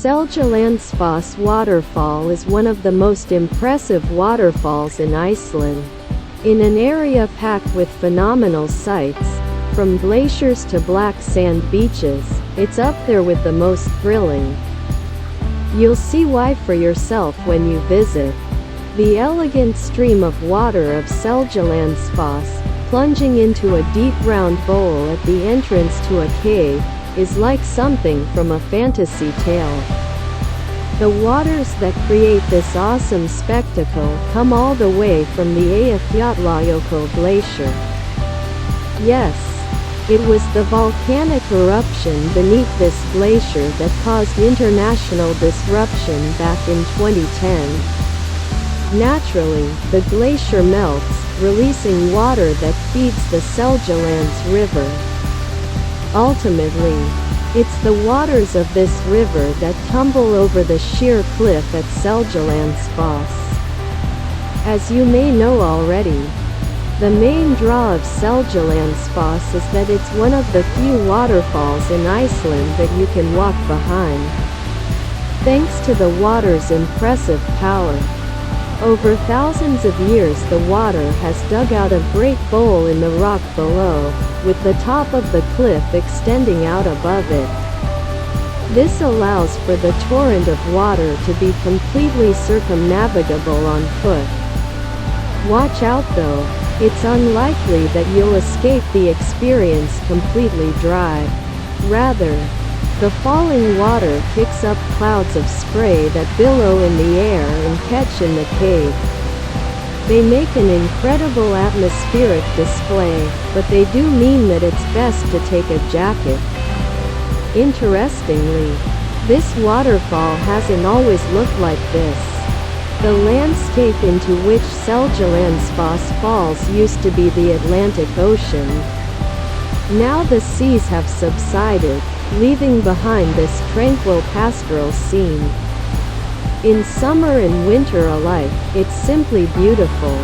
Seljalandsfoss waterfall is one of the most impressive waterfalls in Iceland. In an area packed with phenomenal sights, from glaciers to black sand beaches, it's up there with the most thrilling. You'll see why for yourself when you visit. The elegant stream of water of Seljalandsfoss, plunging into a deep round bowl at the entrance to a cave, is like something from a fantasy tale. The waters that create this awesome spectacle come all the way from the Eyjafjallajökull glacier. Yes, it was the volcanic eruption beneath this glacier that caused international disruption back in 2010. Naturally, the glacier melts, releasing water that feeds the Seljalands River. Ultimately, it's the waters of this river that tumble over the sheer cliff at Seljalandsfoss. As you may know already, the main draw of Seljalandsfoss is that it's one of the few waterfalls in Iceland that you can walk behind. Thanks to the water's impressive power. Over thousands of years the water has dug out a great bowl in the rock below, with the top of the cliff extending out above it. This allows for the torrent of water to be completely circumnavigable on foot. Watch out though, it's unlikely that you'll escape the experience completely dry. Rather, the falling water kicks up clouds of spray that billow in the air and catch in the cave. They make an incredible atmospheric display, but they do mean that it's best to take a jacket. Interestingly, this waterfall hasn't always looked like this. The landscape into which Seljalandsfoss falls used to be the Atlantic Ocean. Now the seas have subsided, leaving behind this tranquil pastoral scene. In summer and winter alike, it's simply beautiful.